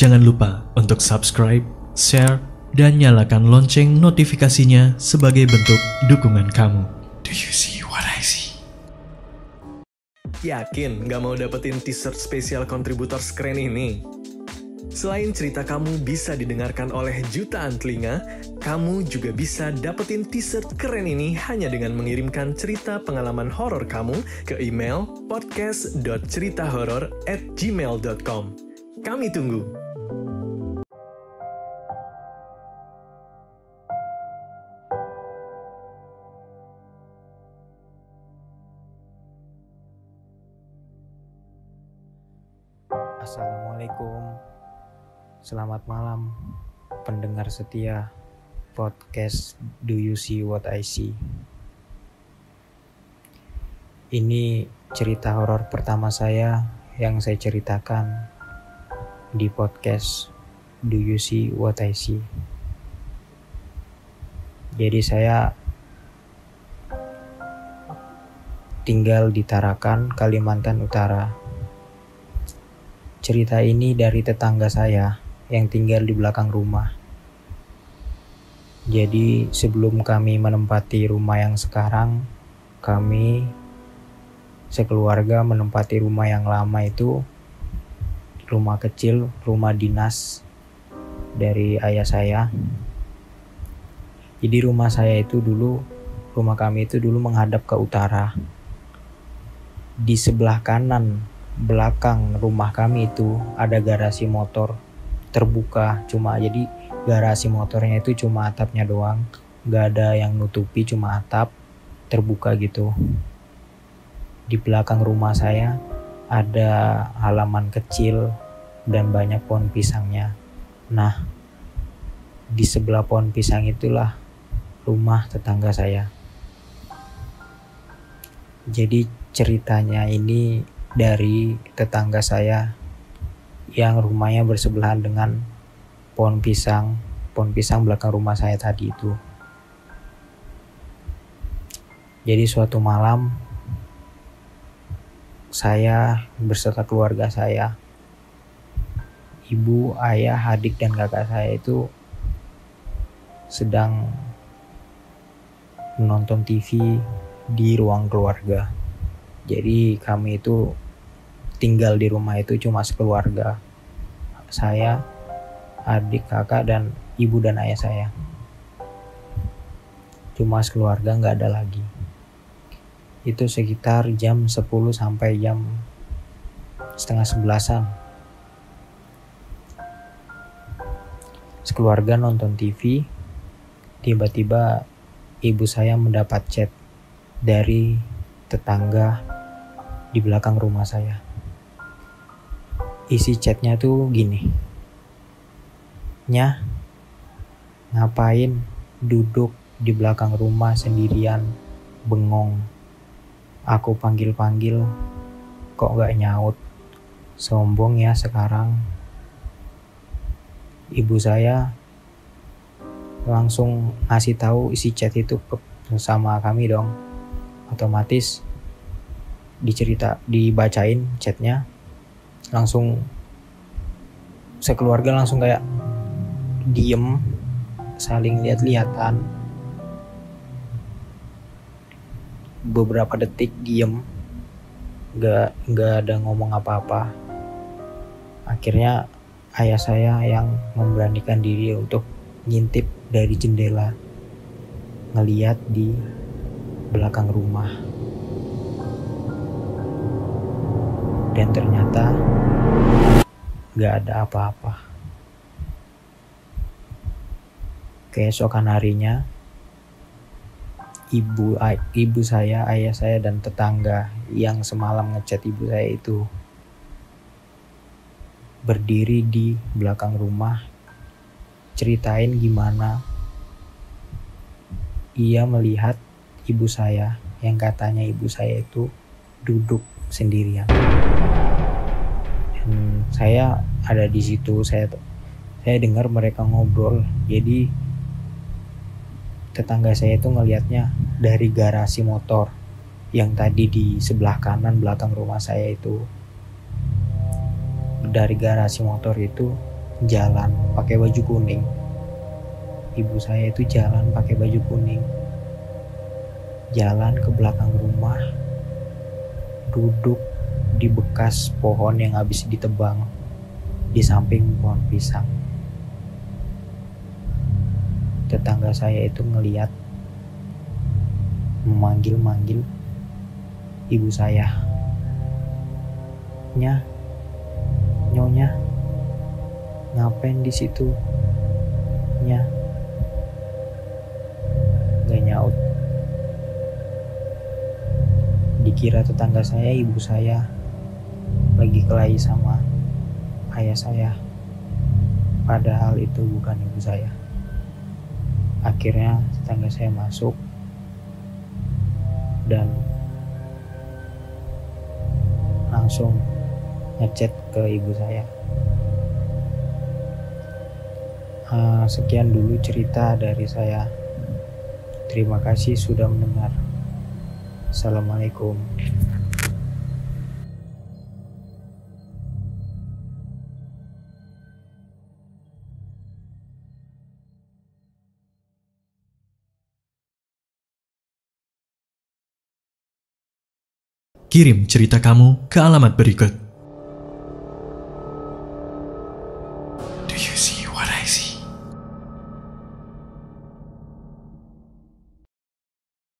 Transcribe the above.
Jangan lupa untuk subscribe, share, dan nyalakan lonceng notifikasinya sebagai bentuk dukungan kamu. Do you see what I see? Yakin gak mau dapetin t-shirt spesial kontributor keren ini? Selain cerita kamu bisa didengarkan oleh jutaan telinga, kamu juga bisa dapetin t-shirt keren ini hanya dengan mengirimkan cerita pengalaman horor kamu ke email podcast.ceritahoror@gmail.com. Kami tunggu. Assalamualaikum. Selamat malam pendengar setia podcast Do You See What I See. Ini cerita horor pertama saya yang saya ceritakan di podcast Do You See What I See. Jadi saya tinggal di Tarakan, Kalimantan Utara. Cerita ini dari tetangga saya yang tinggal di belakang rumah. Jadi sebelum kami menempati rumah yang sekarang, kami sekeluarga menempati rumah yang lama itu, rumah kecil, rumah dinas dari ayah saya. Jadi rumah kami itu dulu menghadap ke utara. Di sebelah kanan belakang rumah kami itu ada garasi motor terbuka, jadi garasi motornya itu cuma atapnya doang, gak ada yang nutupi, cuma atap terbuka gitu. Di belakang rumah saya ada halaman kecil dan banyak pohon pisangnya. Nah, di sebelah pohon pisang itulah rumah tetangga saya. Jadi ceritanya ini dari tetangga saya yang rumahnya bersebelahan dengan pohon pisang belakang rumah saya tadi itu. Jadi suatu malam saya beserta keluarga saya, ibu, ayah, adik, dan kakak saya itu sedang menonton TV di ruang keluarga. Jadi kami itu tinggal di rumah itu cuma sekeluarga. Saya, adik, kakak, dan ibu dan ayah saya. Cuma sekeluarga, gak ada lagi. Itu sekitar jam 10 sampai jam setengah 11-an. Sekeluarga nonton TV. Tiba-tiba ibu saya mendapat chat dari tetangga di belakang rumah saya. Isi chatnya tuh gini, "Nyah, ngapain duduk di belakang rumah sendirian, bengong? Aku panggil-panggil kok gak nyaut. Sombong ya sekarang." Ibu saya langsung ngasih tahu isi chat itu sama kami dong. Otomatis dibacain chatnya, langsung sekeluarga langsung kayak diem, saling lihat-lihatan. Beberapa detik diem, gak ada ngomong apa-apa. Akhirnya ayah saya yang memberanikan diri untuk ngintip dari jendela, ngeliat di belakang rumah. Dan ternyata gak ada apa-apa. Keesokan harinya, ibu saya, ayah saya, dan tetangga yang semalam ngechat ibu saya itu berdiri di belakang rumah, ceritain gimana ia melihat ibu saya, yang katanya ibu saya itu duduk sendirian. Dan saya ada di situ, saya dengar mereka ngobrol. Jadi tetangga saya itu ngelihatnya dari garasi motor yang tadi di sebelah kanan belakang rumah saya itu. Dari garasi motor itu jalan pakai baju kuning. Ibu saya itu jalan pakai baju kuning, jalan ke belakang rumah, duduk di bekas pohon yang habis ditebang di samping pohon pisang. Tetangga saya itu ngeliat, memanggil-manggil ibu saya, Nyonya, ngapain di situ, Nya? Gak nyaut. Dikira tetangga saya ibu saya lagi kelahi sama ayah saya, padahal itu bukan ibu saya. Akhirnya tetangga saya masuk dan langsung ngechat ke ibu saya. Sekian dulu cerita dari saya. Terima kasih sudah mendengar. Assalamualaikum. Kirim cerita kamu ke alamat berikut.